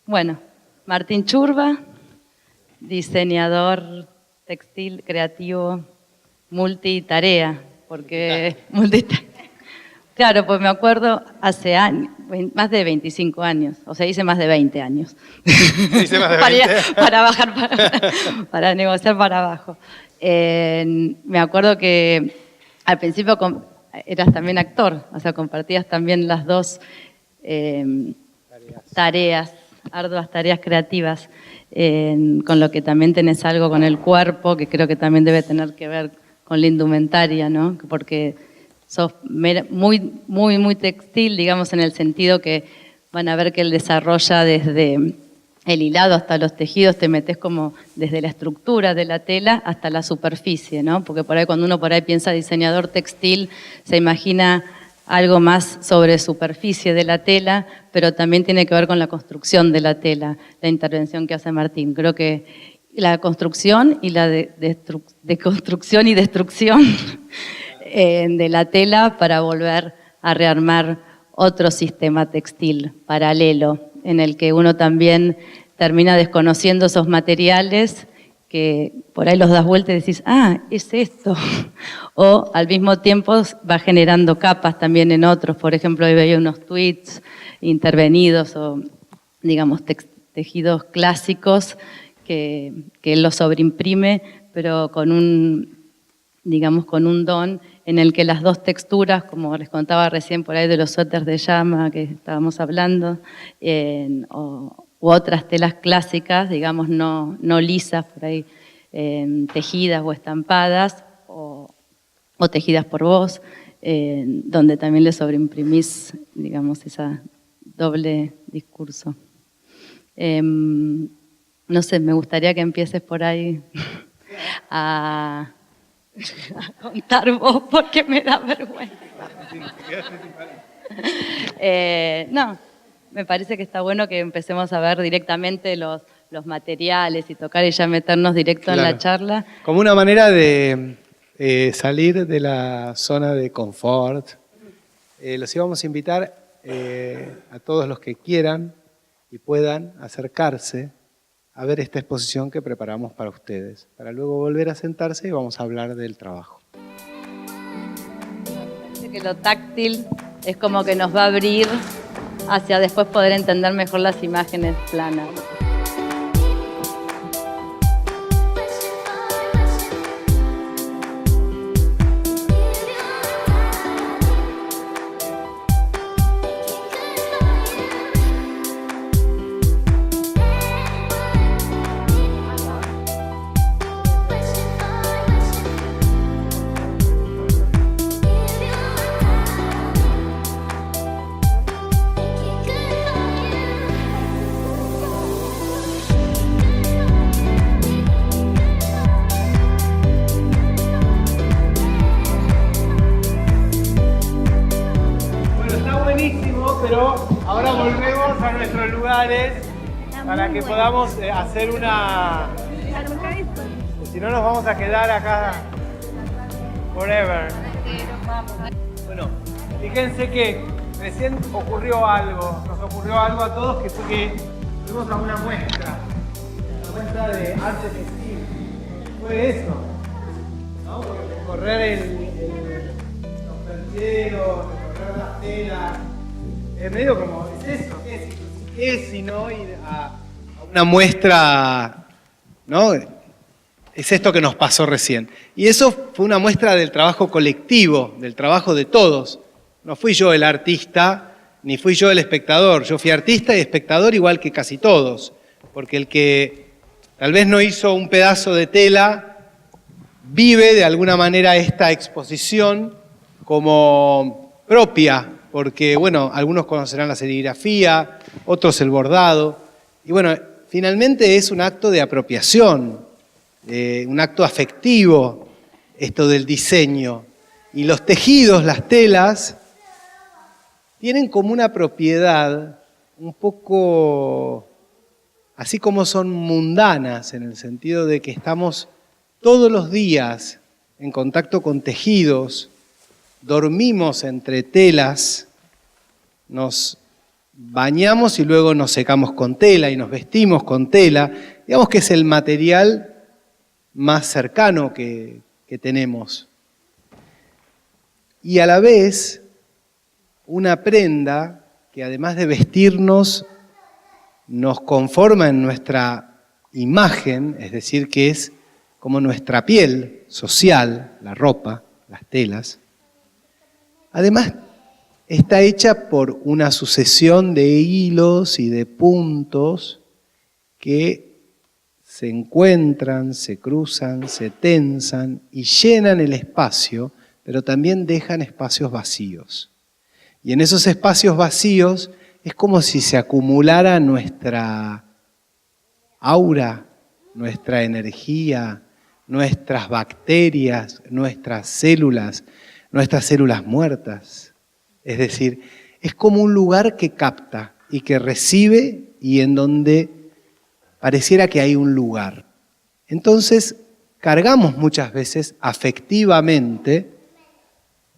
Bueno, Martín Churba, diseñador textil creativo multitarea, porque claro, pues me acuerdo hace años, más de 25 años, o sea, hice más de 20 años. Hice más de 20. para bajar, para negociar para abajo. Me acuerdo que al principio eras también actor, o sea, compartías también las dos tareas, arduas tareas creativas, con lo que también tenés algo con el cuerpo, que creo que también debe tener que ver con la indumentaria, ¿no? Porque sos muy textil, digamos, en el sentido que van a ver que él desarrolla desde el hilado hasta los tejidos, te metes como desde la estructura de la tela hasta la superficie, ¿no? Porque por ahí cuando uno por ahí piensa diseñador textil, se imagina algo más sobre superficie de la tela, pero también tiene que ver con la construcción de la tela, la intervención que hace Martín. Creo que la construcción y la de construcción y destrucción de la tela para volver a rearmar otro sistema textil paralelo, en el que uno también termina desconociendo esos materiales que por ahí los das vuelta y decís, ah, es esto. O al mismo tiempo va generando capas también en otros. Por ejemplo, hoy veía unos tweets intervenidos o, digamos, tejidos clásicos que él los sobreimprime, pero con un don en el que las dos texturas, como les contaba recién por ahí de los suéteres de llama que estábamos hablando, u otras telas clásicas, digamos, no lisas, por ahí tejidas o estampadas, o tejidas por vos, donde también le sobreimprimís, digamos, ese doble discurso. No sé, me gustaría que empieces por ahí a contar vos, porque me da vergüenza. No, me parece que está bueno que empecemos a ver directamente los materiales y tocar y ya meternos directo en la charla. Como una manera de salir de la zona de confort. Los íbamos a invitar a todos los que quieran y puedan acercarse a ver esta exposición que preparamos para ustedes, para luego volver a sentarse y vamos a hablar del trabajo. Parece que lo táctil es como que nos va a abrir hacia después poder entender mejor las imágenes planas. Pero ahora volvemos a nuestros lugares para que podamos hacer una... Si no nos vamos a quedar acá forever. Bueno, fíjense que recién nos ocurrió algo a todos, que fue que fuimos a una muestra de arte textil. Fue eso, ¿no? Recorrer los vertederos, recorrer las telas. Es medio como, ¿es eso? ¿Qué es si no ir a una muestra, ¿no? Es esto que nos pasó recién. Y eso fue una muestra del trabajo colectivo, del trabajo de todos. No fui yo el artista, ni fui yo el espectador. Yo fui artista y espectador igual que casi todos. Porque el que tal vez no hizo un pedazo de tela, vive de alguna manera esta exposición como propia. Porque, bueno, algunos conocerán la serigrafía, otros el bordado. Y bueno, finalmente es un acto de apropiación, un acto afectivo, esto del diseño. Y los tejidos, las telas, tienen como una propiedad un poco, así como son mundanas, en el sentido de que estamos todos los días en contacto con tejidos, dormimos entre telas, nos bañamos y luego nos secamos con tela y nos vestimos con tela. Digamos que es el material más cercano que tenemos. Y a la vez, una prenda que además de vestirnos, nos conforma en nuestra imagen, es decir, que es como nuestra piel social, la ropa, las telas. Además, está hecha por una sucesión de hilos y de puntos que se encuentran, se cruzan, se tensan y llenan el espacio, pero también dejan espacios vacíos. Y en esos espacios vacíos es como si se acumulara nuestra aura, nuestra energía, nuestras bacterias, nuestras células muertas. Es decir, es como un lugar que capta y que recibe y en donde pareciera que hay un lugar. Entonces, cargamos muchas veces afectivamente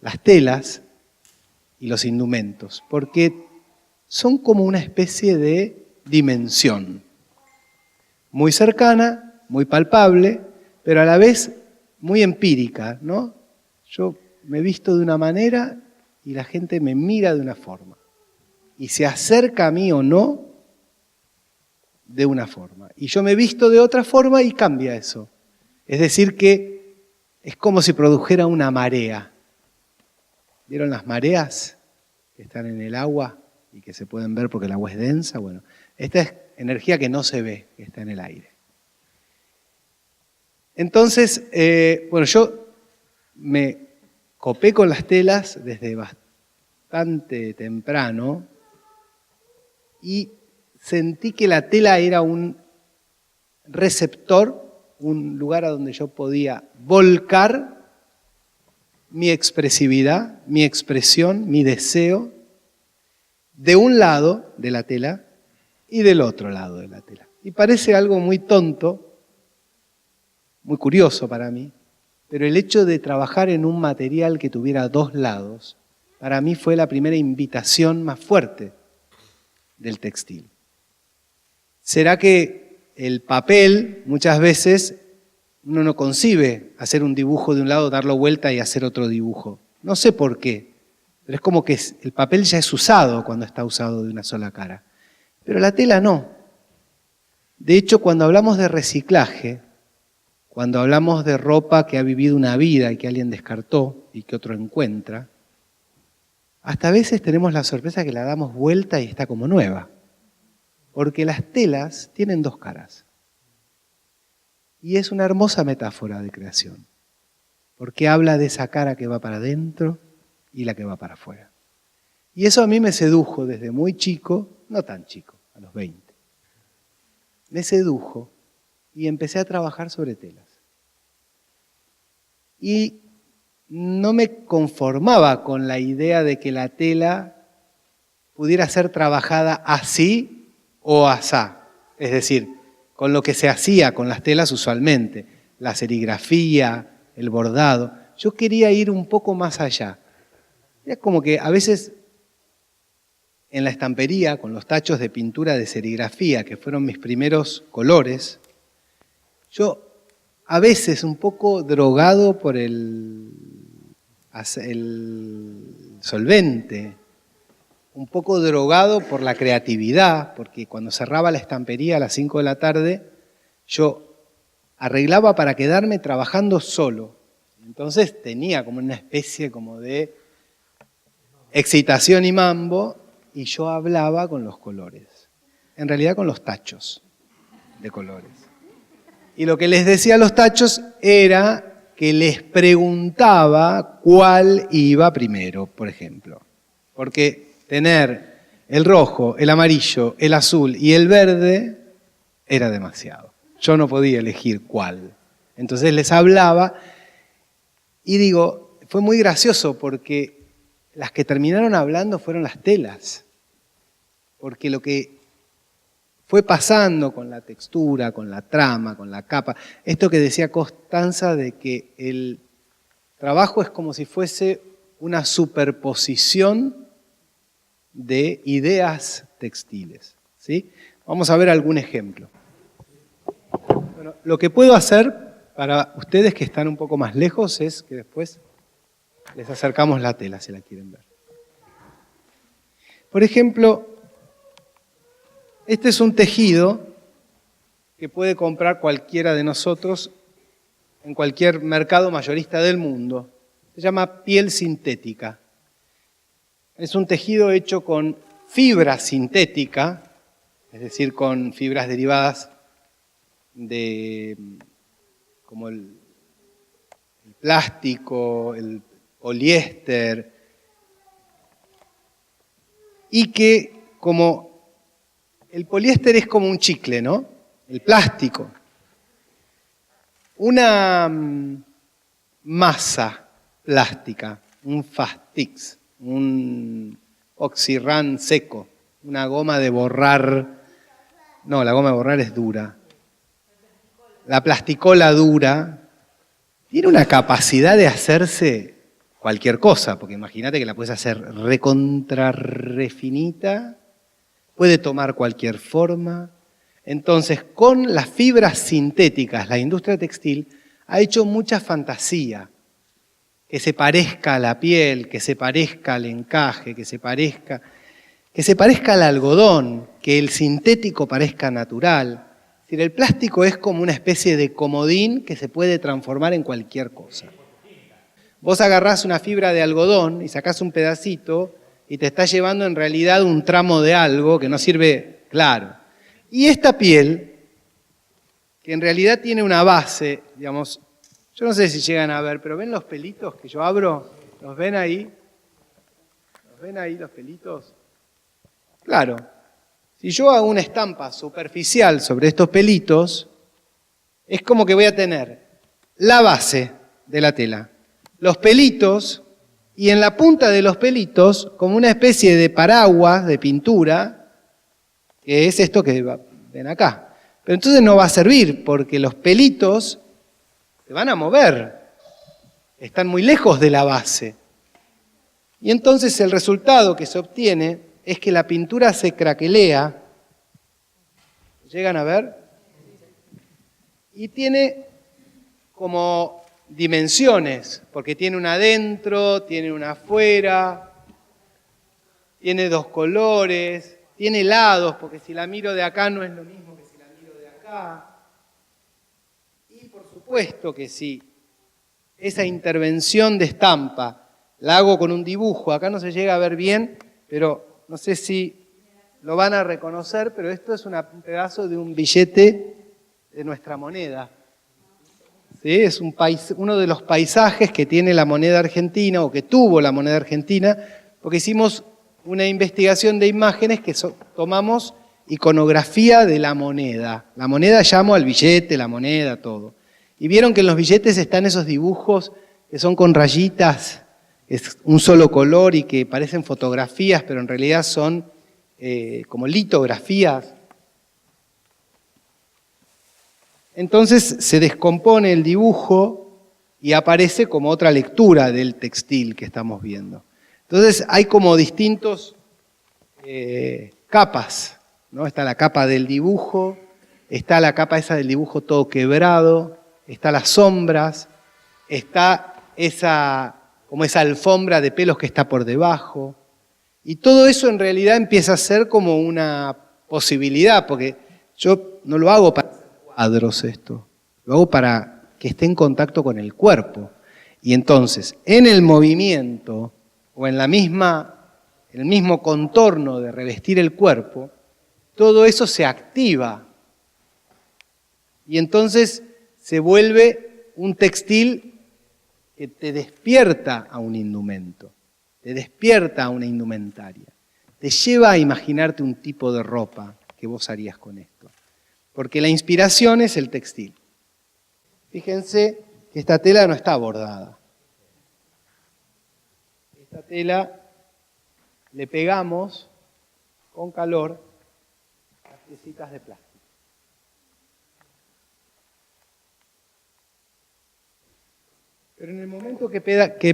las telas y los indumentos, porque son como una especie de dimensión, muy cercana, muy palpable, pero a la vez muy empírica, ¿no? Yo me visto de una manera y la gente me mira de una forma. Y se acerca a mí o no de una forma. Y yo me visto de otra forma y cambia eso. Es decir que es como si produjera una marea. ¿Vieron las mareas que están en el agua y que se pueden ver porque el agua es densa? Bueno, esta es energía que no se ve, que está en el aire. Entonces, yo me copé con las telas desde bastante temprano y sentí que la tela era un receptor, un lugar a donde yo podía volcar mi expresividad, mi expresión, mi deseo, de un lado de la tela y del otro lado de la tela. Y parece algo muy tonto, muy curioso para mí, pero el hecho de trabajar en un material que tuviera dos lados, para mí fue la primera invitación más fuerte del textil. ¿Será que el papel, muchas veces, uno no concibe hacer un dibujo de un lado, darlo vuelta y hacer otro dibujo? No sé por qué, pero es como que el papel ya es usado cuando está usado de una sola cara. Pero la tela no. De hecho, cuando hablamos de reciclaje, cuando hablamos de ropa que ha vivido una vida y que alguien descartó y que otro encuentra, hasta a veces tenemos la sorpresa que la damos vuelta y está como nueva. Porque las telas tienen dos caras. Y es una hermosa metáfora de creación. Porque habla de esa cara que va para adentro y la que va para afuera. Y eso a mí me sedujo desde muy chico, no tan chico, a los 20. Me sedujo y empecé a trabajar sobre telas. Y no me conformaba con la idea de que la tela pudiera ser trabajada así o asá. Es decir, con lo que se hacía con las telas usualmente, la serigrafía, el bordado. Yo quería ir un poco más allá. Era como que a veces en la estampería, con los tachos de pintura de serigrafía, que fueron mis primeros colores, yo a veces un poco drogado por el solvente, un poco drogado por la creatividad, porque cuando cerraba la estampería a las 5 de la tarde, yo arreglaba para quedarme trabajando solo. Entonces tenía como una especie como de excitación y mambo, y yo hablaba con los colores. En realidad con los tachos de colores. Y lo que les decía a los tachos era que les preguntaba cuál iba primero, por ejemplo. Porque tener el rojo, el amarillo, el azul y el verde era demasiado. Yo no podía elegir cuál. Entonces les hablaba y digo, fue muy gracioso porque las que terminaron hablando fueron las telas. Porque lo que fue pasando con la textura, con la trama, con la capa, esto que decía Constanza de que el trabajo es como si fuese una superposición de ideas textiles, ¿sí? Vamos a ver algún ejemplo. Bueno, lo que puedo hacer para ustedes que están un poco más lejos es que después les acercamos la tela si la quieren ver. Por ejemplo, este es un tejido que puede comprar cualquiera de nosotros en cualquier mercado mayorista del mundo. Se llama piel sintética. Es un tejido hecho con fibra sintética, es decir, con fibras derivadas de como el plástico, el poliéster, y que como el poliéster es como un chicle, ¿no? El plástico. Una masa plástica, un Fastix, un oxirran seco, una goma de borrar. No, la goma de borrar es dura. La plasticola dura tiene una capacidad de hacerse cualquier cosa, porque imagínate que la puedes hacer recontra refinita, puede tomar cualquier forma. Entonces, con las fibras sintéticas, la industria textil ha hecho mucha fantasía, que se parezca a la piel, que se parezca al encaje, que se parezca al algodón, que el sintético parezca natural. Es decir, el plástico es como una especie de comodín que se puede transformar en cualquier cosa. Vos agarrás una fibra de algodón y sacás un pedacito y te estás llevando en realidad un tramo de algo que no sirve, claro. Y esta piel, que en realidad tiene una base, digamos, yo no sé si llegan a ver, pero ¿ven los pelitos que yo abro? ¿Los ven ahí? ¿Los ven ahí los pelitos? Claro. Si yo hago una estampa superficial sobre estos pelitos, es como que voy a tener la base de la tela, los pelitos, y en la punta de los pelitos, como una especie de paraguas de pintura, que es esto que ven acá. Pero entonces no va a servir, porque los pelitos se van a mover, están muy lejos de la base. Y entonces el resultado que se obtiene es que la pintura se craquelea, ¿llegan a ver? Y tiene como dimensiones, porque tiene una adentro, tiene una afuera, tiene dos colores, tiene lados, porque si la miro de acá no es lo mismo que si la miro de acá. Y por supuesto que si esa intervención de estampa la hago con un dibujo, acá no se llega a ver bien, pero no sé si lo van a reconocer, pero esto es un pedazo de un billete de nuestra moneda. ¿Sí? Es uno de los paisajes que tiene la moneda argentina, o que tuvo la moneda argentina, porque hicimos una investigación de imágenes que tomamos iconografía de la moneda. La moneda llamo al billete, la moneda, todo. Y vieron que en los billetes están esos dibujos que son con rayitas, es un solo color y que parecen fotografías, pero en realidad son como litografías. Entonces se descompone el dibujo y aparece como otra lectura del textil que estamos viendo. Entonces hay como distintos capas, ¿no? Está la capa del dibujo, está la capa esa del dibujo todo quebrado, está las sombras, está como esa alfombra de pelos que está por debajo. Y todo eso en realidad empieza a ser como una posibilidad, porque yo no lo hago para hacer cuadros esto, lo hago para que esté en contacto con el cuerpo. Y entonces, en el movimiento o en el mismo contorno de revestir el cuerpo, todo eso se activa. Y entonces se vuelve un textil que te despierta a un indumento, te despierta a una indumentaria, te lleva a imaginarte un tipo de ropa que vos harías con esto. Porque la inspiración es el textil. Fíjense que esta tela no está bordada. Esta tela le pegamos con calor las piecitas de plástico. Pero en el momento que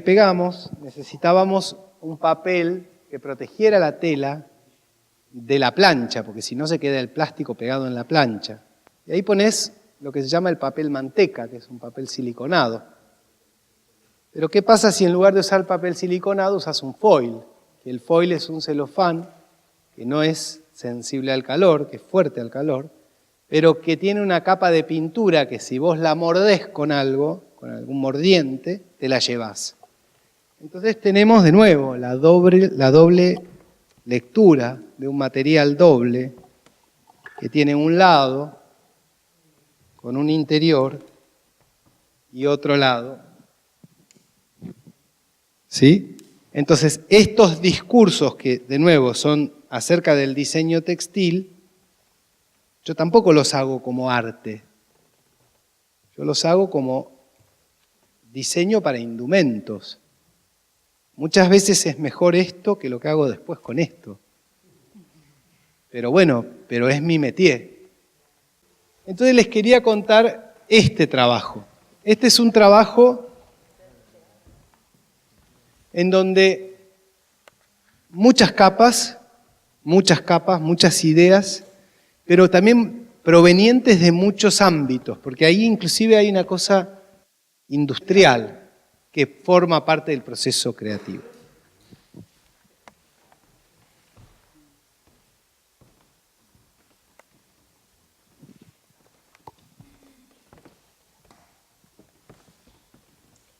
pegamos, necesitábamos un papel que protegiera la tela de la plancha, porque si no se queda el plástico pegado en la plancha. Y ahí pones lo que se llama el papel manteca, que es un papel siliconado. Pero ¿qué pasa si en lugar de usar papel siliconado usas un foil? Que el foil es un celofán que no es sensible al calor, que es fuerte al calor, pero que tiene una capa de pintura que si vos la mordés con algo, con algún mordiente, te la llevas. Entonces tenemos de nuevo la doble lectura de un material doble que tiene un lado con un interior y otro lado. ¿Sí? Entonces, estos discursos que, de nuevo, son acerca del diseño textil, yo tampoco los hago como arte. Yo los hago como diseño para indumentos. Muchas veces es mejor esto que lo que hago después con esto. Pero bueno, pero es mi métier. Entonces les quería contar este trabajo. Este es un trabajo en donde muchas capas, muchas ideas, pero también provenientes de muchos ámbitos, porque ahí inclusive hay una cosa industrial que forma parte del proceso creativo.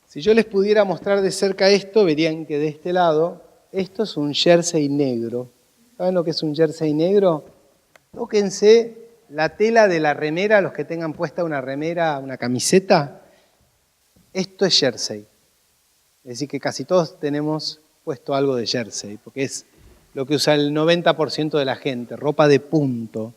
Si yo les pudiera mostrar de cerca esto, verían que de este lado, esto es un jersey negro. ¿Saben lo que es un jersey negro? Tóquense la tela de la remera, los que tengan puesta una remera, una camiseta. Esto es jersey. Es decir, que casi todos tenemos puesto algo de jersey, porque es lo que usa el 90% de la gente, ropa de punto,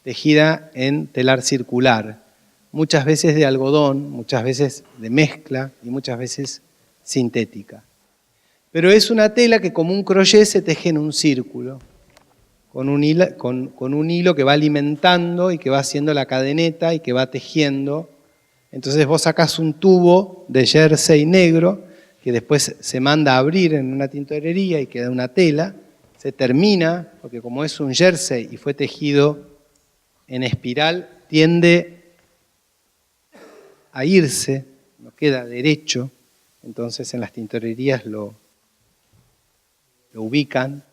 tejida en telar circular. Muchas veces de algodón, muchas veces de mezcla y muchas veces sintética. Pero es una tela que como un crochet se teje en un círculo, con un hilo que va alimentando y que va haciendo la cadeneta y que va tejiendo. Entonces vos sacás un tubo de jersey negro que después se manda a abrir en una tintorería y queda una tela, se termina, porque como es un jersey y fue tejido en espiral, tiende a irse, no queda derecho, entonces en las tintorerías lo ubican.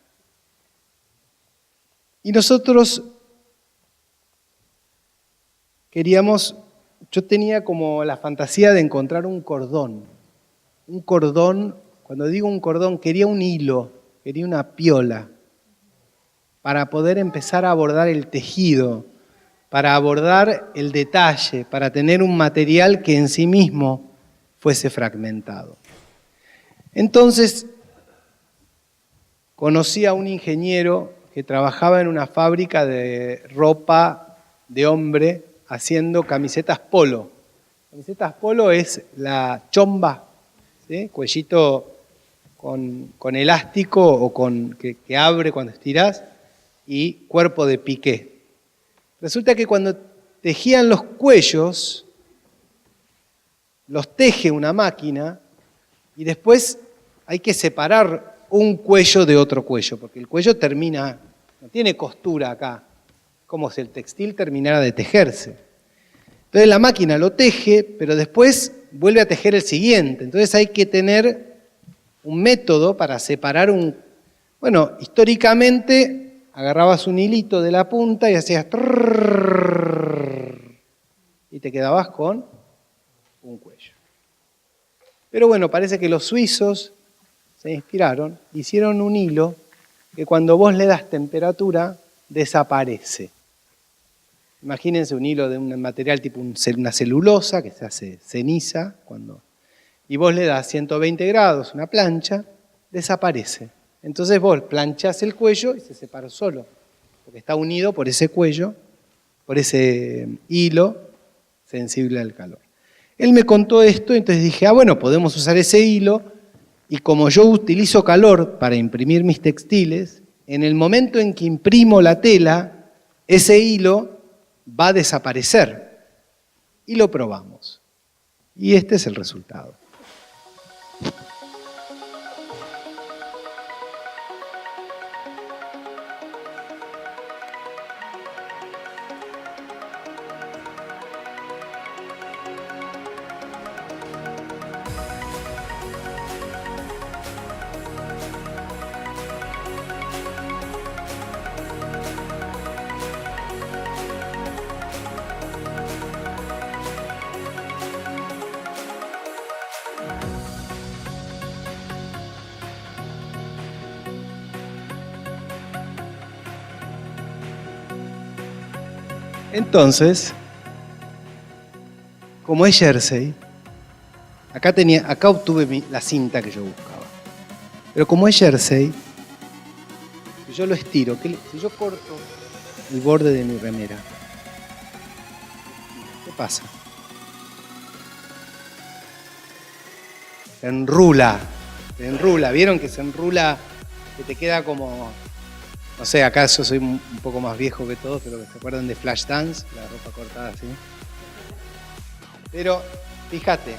Y nosotros queríamos, yo tenía como la fantasía de encontrar un cordón, cuando digo un cordón, quería un hilo, quería una piola, para poder empezar a abordar el tejido, para abordar el detalle, para tener un material que en sí mismo fuese fragmentado. Entonces, conocí a un ingeniero que trabajaba en una fábrica de ropa de hombre haciendo camisetas polo. Camisetas polo es la chomba, ¿sí? Cuellito con elástico o que abre cuando estirás y cuerpo de piqué. Resulta que cuando tejían los cuellos, los teje una máquina y después hay que separar un cuello de otro cuello, porque el cuello termina, no tiene costura acá, como si el textil terminara de tejerse. Entonces la máquina lo teje, pero después vuelve a tejer el siguiente. Entonces hay que tener un método para separar un... Bueno, históricamente agarrabas un hilito de la punta y hacías... y te quedabas con un cuello. Pero bueno, parece que los suizos se inspiraron, hicieron un hilo que cuando vos le das temperatura desaparece. Imagínense un hilo de un material tipo una celulosa que se hace ceniza y vos le das 120 grados, una plancha, desaparece. Entonces vos planchás el cuello y se separa solo, porque está unido por ese cuello, por ese hilo sensible al calor. Él me contó esto, entonces dije, bueno, podemos usar ese hilo, y como yo utilizo calor para imprimir mis textiles, en el momento en que imprimo la tela, ese hilo va a desaparecer. Y lo probamos. Y este es el resultado. Entonces, como es jersey, acá obtuve la cinta que yo buscaba. Pero como es jersey, si yo lo estiro, si yo corto el borde de mi remera, ¿qué pasa? Se enrula. ¿Vieron que se enrula? Que te queda como... No sé, acá yo soy un poco más viejo que todos, pero que se acuerdan de Flashdance, la ropa cortada así. Pero, fíjate.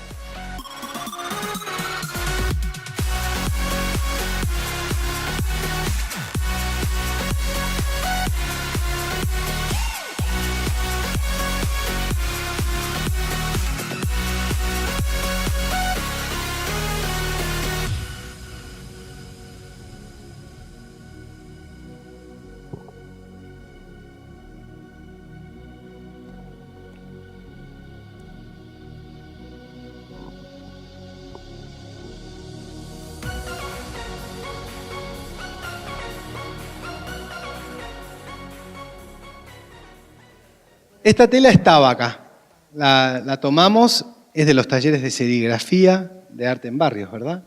Esta tela estaba acá, la tomamos, es de los talleres de serigrafía de Arte en Barrios, ¿verdad?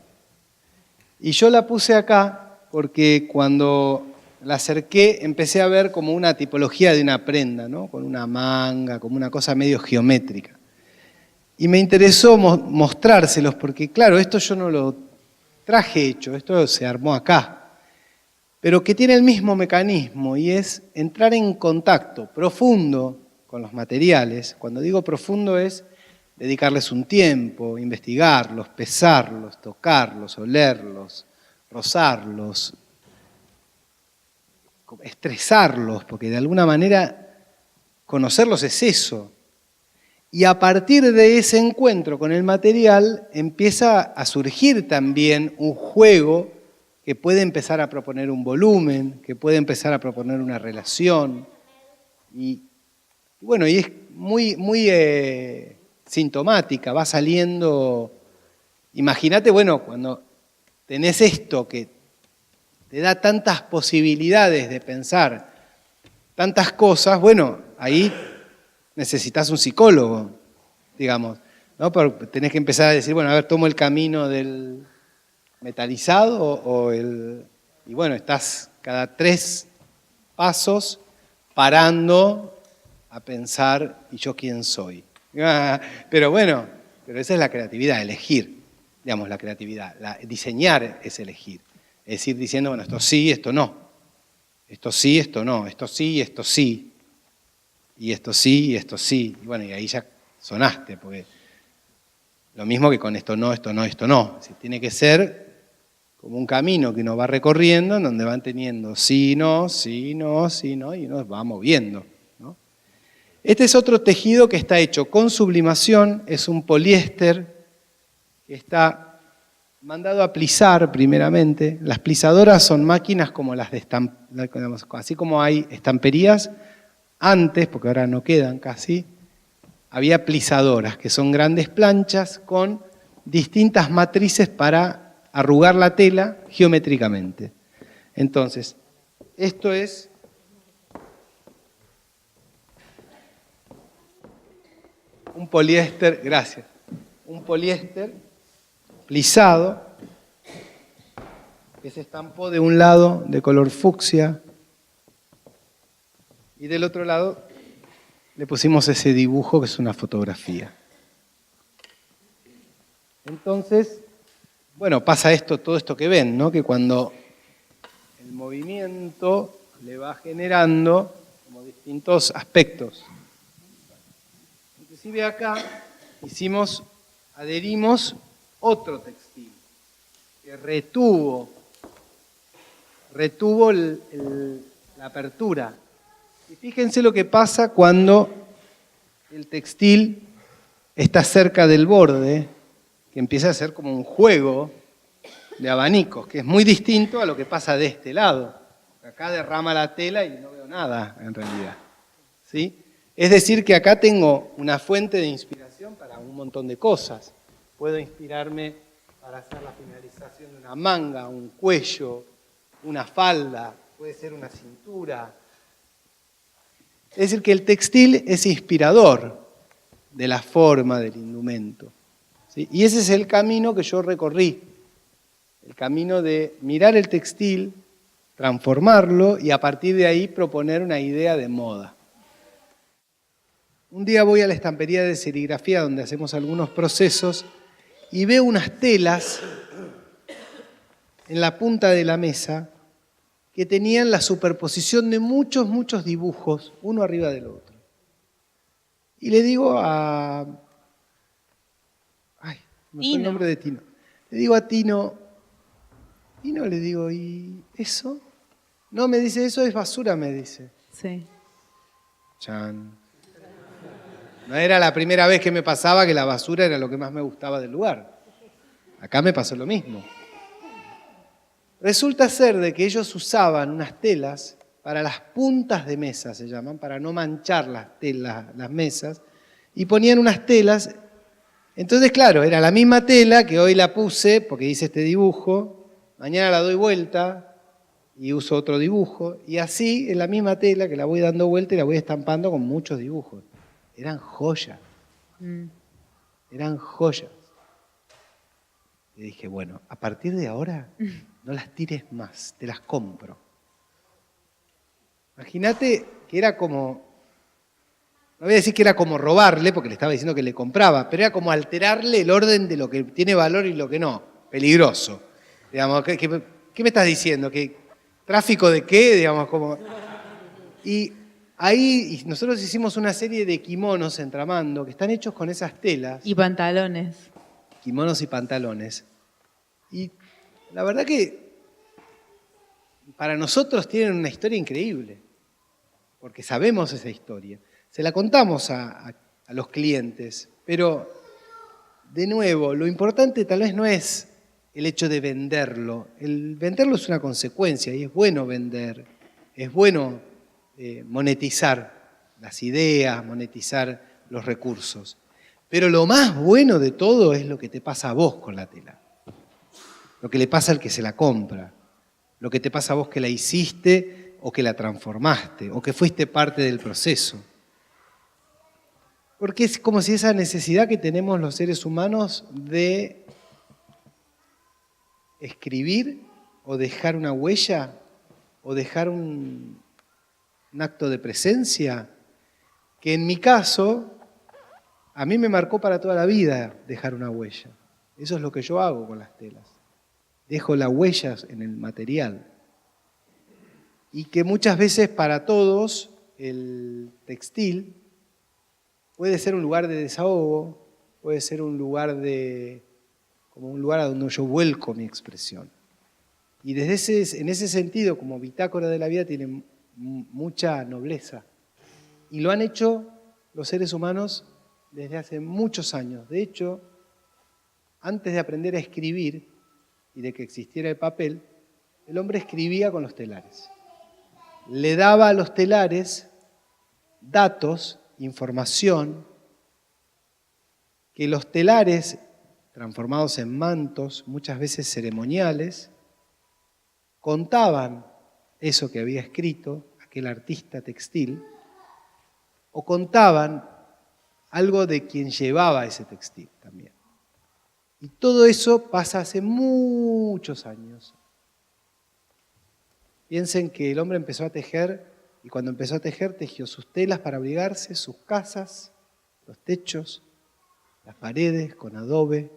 Y yo la puse acá porque cuando la acerqué empecé a ver como una tipología de una prenda, ¿no? Con una manga, como una cosa medio geométrica. Y me interesó mostrárselos porque, claro, esto yo no lo traje hecho, esto se armó acá. Pero que tiene el mismo mecanismo y es entrar en contacto profundo con los materiales. Cuando digo profundo es dedicarles un tiempo, investigarlos, pesarlos, tocarlos, olerlos, rozarlos, estresarlos, porque de alguna manera conocerlos es eso. Y a partir de ese encuentro con el material empieza a surgir también un juego que puede empezar a proponer un volumen, que puede empezar a proponer una relación. Y bueno, y es muy sintomática, va saliendo. Imagínate, bueno, cuando tenés esto que te da tantas posibilidades de pensar tantas cosas, bueno, ahí necesitas un psicólogo, digamos, ¿no? Porque tenés que empezar a decir, bueno, a ver, tomo el camino del metalizado y bueno, estás cada 3 pasos parando a pensar, ¿y yo quién soy? Pero bueno, pero esa es la creatividad, elegir, digamos, la creatividad. Diseñar es elegir. Es decir, diciendo, bueno, esto sí, esto no. Esto sí, esto no. Esto sí, esto sí. Y esto sí, y esto sí. Y bueno, y ahí ya sonaste, porque lo mismo que con esto no, esto no, esto no. Si tiene que ser como un camino que uno va recorriendo, en donde van teniendo sí, no, sí, no, sí, no, y uno va moviendo. Este es otro tejido que está hecho con sublimación, es un poliéster que está mandado a plisar primeramente. Las plisadoras son máquinas como las de así como hay estamperías, antes, porque ahora no quedan casi, había plisadoras, que son grandes planchas con distintas matrices para arrugar la tela geométricamente. Entonces, esto es un poliéster, gracias, un poliéster plisado que se estampó de un lado de color fucsia y del otro lado le pusimos ese dibujo que es una fotografía. Entonces, bueno, pasa todo esto que ven, ¿no? Que cuando el movimiento le va generando como distintos aspectos. Inclusive acá adherimos otro textil que retuvo la apertura. Y fíjense lo que pasa cuando el textil está cerca del borde, que empieza a ser como un juego de abanicos, que es muy distinto a lo que pasa de este lado. Acá derrama la tela y no veo nada, en realidad. ¿Sí? Es decir, que acá tengo una fuente de inspiración para un montón de cosas. Puedo inspirarme para hacer la finalización de una manga, un cuello, una falda, puede ser una cintura. Es decir, que el textil es inspirador de la forma del indumento, ¿sí? Y ese es el camino que yo recorrí, el camino de mirar el textil, transformarlo y a partir de ahí proponer una idea de moda. Un día voy a la estampería de serigrafía donde hacemos algunos procesos y veo unas telas en la punta de la mesa que tenían la superposición de muchos dibujos, uno arriba del otro. Y le digo a... Ay, me fue el nombre de Tino. Le digo a Tino, le digo, ¿y eso? No, me dice, eso es basura, me dice. Sí. Chan. No era la primera vez que me pasaba que la basura era lo que más me gustaba del lugar. Acá me pasó lo mismo. Resulta ser de que ellos usaban unas telas para las puntas de mesa, se llaman, para no manchar las mesas, y ponían unas telas. Entonces, claro, era la misma tela que hoy la puse, porque hice este dibujo, mañana la doy vuelta y uso otro dibujo, y así, en la misma tela que la voy dando vuelta y la voy estampando con muchos dibujos. Eran joyas. Eran joyas. Y dije, bueno, a partir de ahora no las tires más, te las compro. Imagínate que era como, no voy a decir que era como robarle, porque le estaba diciendo que le compraba, pero era como alterarle el orden de lo que tiene valor y lo que no. Peligroso. Digamos, ¿qué me estás diciendo? ¿Que tráfico de qué? Digamos, como... Y ahí nosotros hicimos una serie de kimonos entramando que están hechos con esas telas. Y pantalones. Kimonos y pantalones. Y la verdad que para nosotros tienen una historia increíble, porque sabemos esa historia. Se la contamos a los clientes, pero de nuevo, lo importante tal vez no es el hecho de venderlo. El venderlo es una consecuencia y es bueno vender, es bueno monetizar las ideas, monetizar los recursos. Pero lo más bueno de todo es lo que te pasa a vos con la tela. Lo que le pasa al que se la compra. Lo que te pasa a vos que la hiciste o que la transformaste o que fuiste parte del proceso. Porque es como si esa necesidad que tenemos los seres humanos de escribir o dejar una huella o dejar un acto de presencia, que en mi caso, a mí me marcó para toda la vida dejar una huella. Eso es lo que yo hago con las telas. Dejo las huellas en el material. Y que muchas veces para todos el textil puede ser un lugar de desahogo, puede ser un lugar como un lugar a donde yo vuelco mi expresión. Y en ese sentido, como bitácora de la vida, tiene mucha nobleza. Y lo han hecho los seres humanos desde hace muchos años. De hecho, antes de aprender a escribir y de que existiera el papel, el hombre escribía con los telares. Le daba a los telares datos, información, que los telares, transformados en mantos, muchas veces ceremoniales, contaban eso que había escrito aquel artista textil, o contaban algo de quien llevaba ese textil también. Y todo eso pasa hace muchos años. Piensen que el hombre empezó a tejer, y cuando empezó a tejer, tejió sus telas para abrigarse, sus casas, los techos, las paredes con adobe,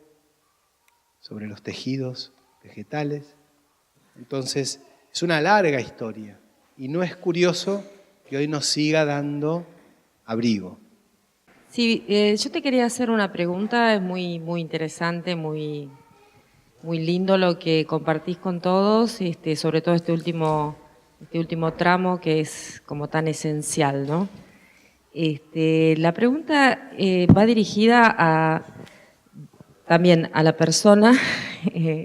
sobre los tejidos vegetales. Entonces, es una larga historia, y no es curioso que hoy nos siga dando abrigo. Sí, yo te quería hacer una pregunta, es muy interesante, muy lindo lo que compartís con todos, sobre todo este último tramo que es como tan esencial, ¿no? La pregunta va dirigida también a la persona,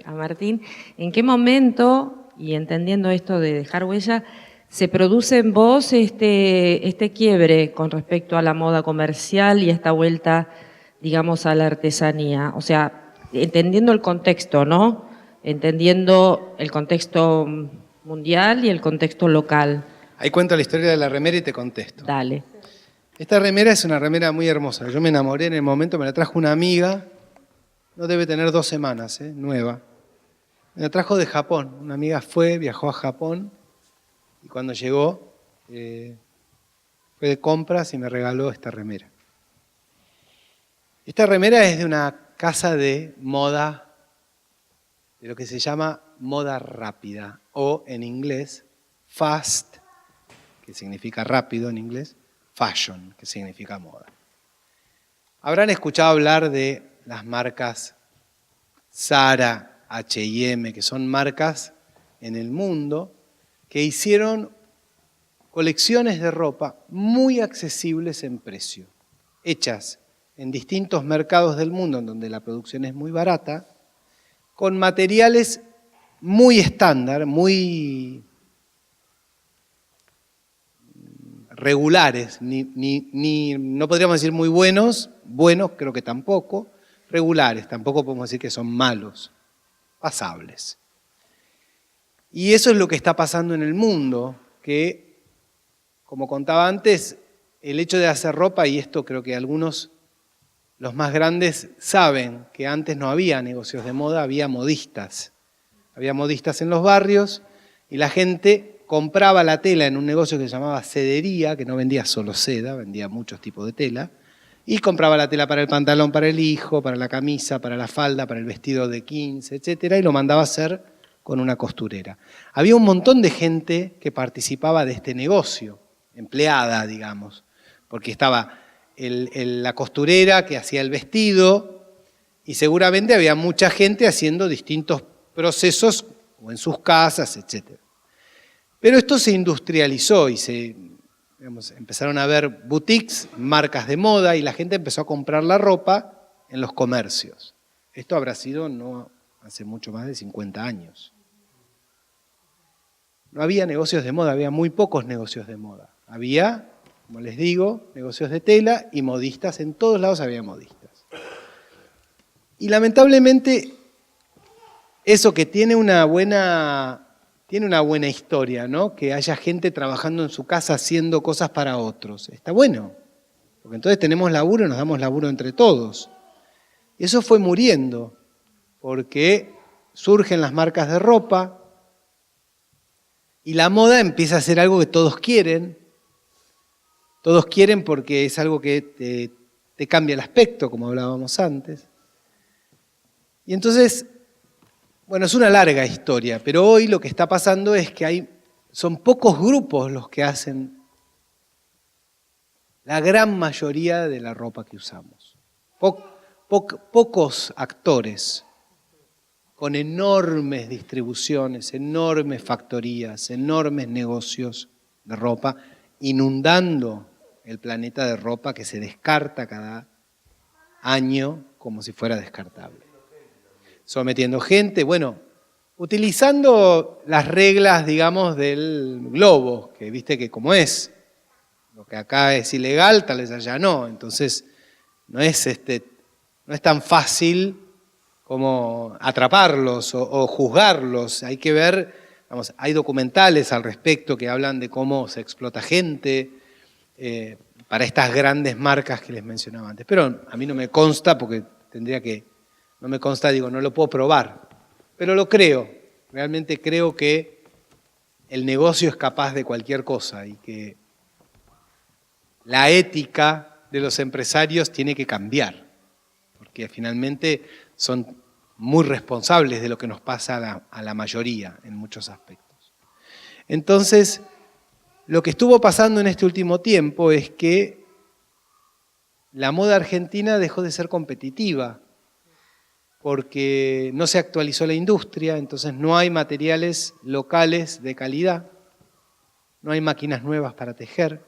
a Martín. ¿En qué momento, y entendiendo esto de dejar huella, se produce en vos este quiebre con respecto a la moda comercial y esta vuelta, digamos, a la artesanía? O sea, entendiendo el contexto, ¿no? Entendiendo el contexto mundial y el contexto local. Ahí cuento la historia de la remera y te contesto. Dale. Esta remera es una remera muy hermosa. Yo me enamoré en el momento, me la trajo una amiga, no debe tener 2 semanas, nueva. Me la trajo de Japón. Una amiga viajó a Japón y cuando llegó fue de compras y me regaló esta remera. Esta remera es de una casa de moda, de lo que se llama moda rápida, o en inglés, fast, que significa rápido en inglés, fashion, que significa moda. Habrán escuchado hablar de las marcas Zara, H&M, que son marcas en el mundo que hicieron colecciones de ropa muy accesibles en precio, hechas en distintos mercados del mundo en donde la producción es muy barata, con materiales muy estándar, muy regulares, no podríamos decir muy buenos creo que tampoco, regulares, tampoco podemos decir que son malos, pasables. Y eso es lo que está pasando en el mundo, que, como contaba antes, el hecho de hacer ropa, y esto creo que algunos, los más grandes, saben que antes no había negocios de moda, había modistas. Había modistas en los barrios y la gente compraba la tela en un negocio que se llamaba sedería, que no vendía solo seda, vendía muchos tipos de tela, y compraba la tela para el pantalón, para el hijo, para la camisa, para la falda, para el vestido de 15, etcétera, y lo mandaba a hacer con una costurera. Había un montón de gente que participaba de este negocio, empleada, digamos, porque estaba la costurera que hacía el vestido y seguramente había mucha gente haciendo distintos procesos o en sus casas, etc. Pero esto se industrializó y empezaron a haber boutiques, marcas de moda y la gente empezó a comprar la ropa en los comercios. Esto habrá sido no hace mucho más de 50 años. No había negocios de moda, había muy pocos negocios de moda. Había, como les digo, negocios de tela y modistas, en todos lados había modistas. Y lamentablemente, eso que tiene una buena historia, ¿no? Que haya gente trabajando en su casa haciendo cosas para otros. Está bueno, porque entonces tenemos laburo y nos damos laburo entre todos. Y eso fue muriendo, porque surgen las marcas de ropa y la moda empieza a ser algo que todos quieren. Todos quieren porque es algo que te cambia el aspecto, como hablábamos antes. Y entonces, bueno, es una larga historia, pero hoy lo que está pasando es que son pocos grupos los que hacen la gran mayoría de la ropa que usamos. Pocos actores con enormes distribuciones, enormes factorías, enormes negocios de ropa, inundando el planeta de ropa que se descarta cada año como si fuera descartable. Sometiendo gente, bueno, utilizando las reglas, digamos, del globo, que viste que como es, lo que acá es ilegal, tal vez allá no, entonces no es tan fácil como atraparlos o juzgarlos, hay que ver, vamos, hay documentales al respecto que hablan de cómo se explota gente para estas grandes marcas que les mencionaba antes, pero a mí no me consta porque no me consta, digo, no lo puedo probar, pero lo creo, realmente creo que el negocio es capaz de cualquier cosa y que la ética de los empresarios tiene que cambiar, porque finalmente son muy responsables de lo que nos pasa a la mayoría en muchos aspectos. Entonces, lo que estuvo pasando en este último tiempo es que la moda argentina dejó de ser competitiva, porque no se actualizó la industria, entonces no hay materiales locales de calidad, no hay máquinas nuevas para tejer.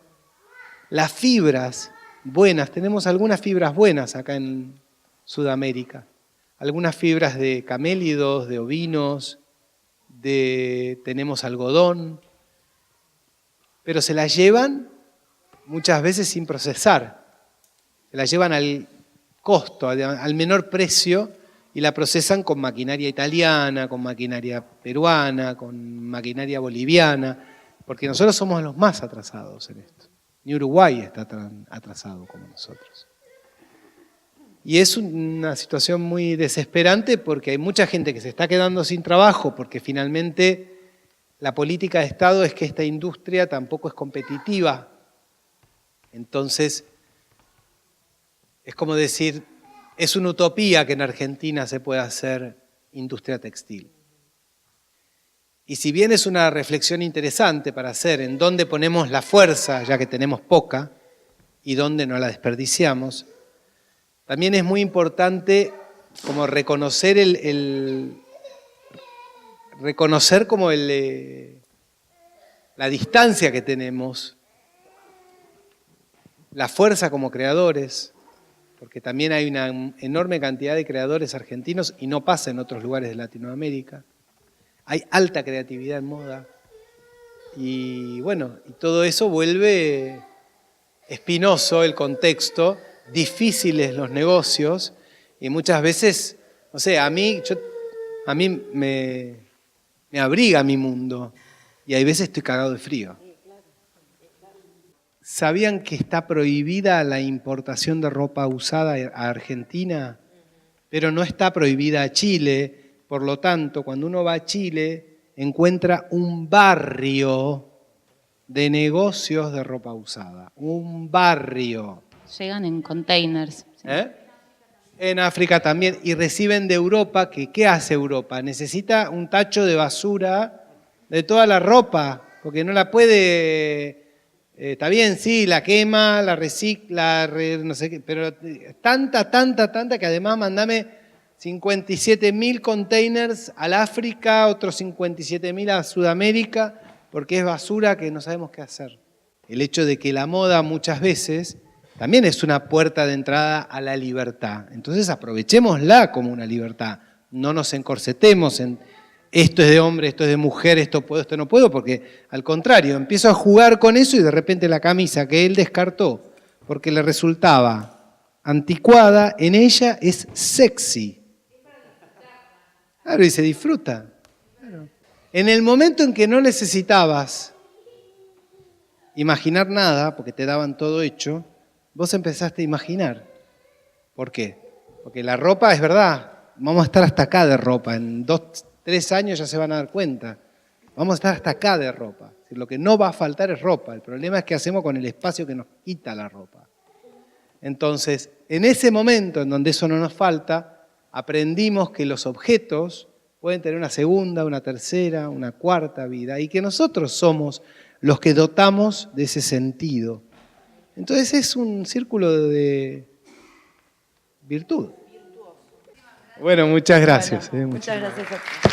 Las fibras buenas, tenemos algunas fibras buenas acá en Sudamérica, algunas fibras de camélidos, de ovinos, tenemos algodón, pero se las llevan muchas veces sin procesar, se las llevan al costo, al menor precio, y la procesan con maquinaria italiana, con maquinaria peruana, con maquinaria boliviana, porque nosotros somos los más atrasados en esto. Ni Uruguay está tan atrasado como nosotros. Y es una situación muy desesperante porque hay mucha gente que se está quedando sin trabajo porque finalmente la política de Estado es que esta industria tampoco es competitiva. Entonces, es como decir, es una utopía que en Argentina se pueda hacer industria textil. Y si bien es una reflexión interesante para hacer en dónde ponemos la fuerza, ya que tenemos poca, y dónde no la desperdiciamos, también es muy importante como reconocer reconocer como la distancia que tenemos, la fuerza como creadores, porque también hay una enorme cantidad de creadores argentinos y no pasa en otros lugares de Latinoamérica. Hay alta creatividad en moda y bueno, y todo eso vuelve espinoso el contexto, difíciles los negocios y muchas veces, no sé, a mí me abriga mi mundo y hay veces estoy cagado de frío. ¿Sabían que está prohibida la importación de ropa usada a Argentina? Pero no está prohibida a Chile. Por lo tanto, cuando uno va a Chile, encuentra un barrio de negocios de ropa usada. Un barrio. Llegan en containers. Sí. En África también. Y reciben de Europa, que ¿qué hace Europa? Necesita un tacho de basura de toda la ropa, porque no la puede... está bien, sí, la quema, la recicla, no sé qué, pero tanta que además mandame 57.000 containers al África, otros 57.000 a Sudamérica, porque es basura que no sabemos qué hacer. El hecho de que la moda muchas veces también es una puerta de entrada a la libertad. Entonces aprovechémosla como una libertad. No nos encorsetemos en esto es de hombre, esto es de mujer, esto puedo, esto no puedo, porque al contrario, empiezo a jugar con eso y de repente la camisa que él descartó porque le resultaba anticuada, en ella es sexy. Claro, y se disfruta. Claro. En el momento en que no necesitabas imaginar nada, porque te daban todo hecho, vos empezaste a imaginar. ¿Por qué? Porque la ropa, es verdad, vamos a estar hasta acá de ropa, en 2-3 años ya se van a dar cuenta. Vamos a estar hasta acá de ropa. Lo que no va a faltar es ropa. El problema es qué hacemos con el espacio que nos quita la ropa. Entonces, en ese momento en donde eso no nos falta, aprendimos que los objetos pueden tener una segunda, una tercera, una cuarta vida y que nosotros somos los que dotamos de ese sentido. Entonces es un círculo de virtud. Bueno, muchas gracias. Bueno, muchas gracias.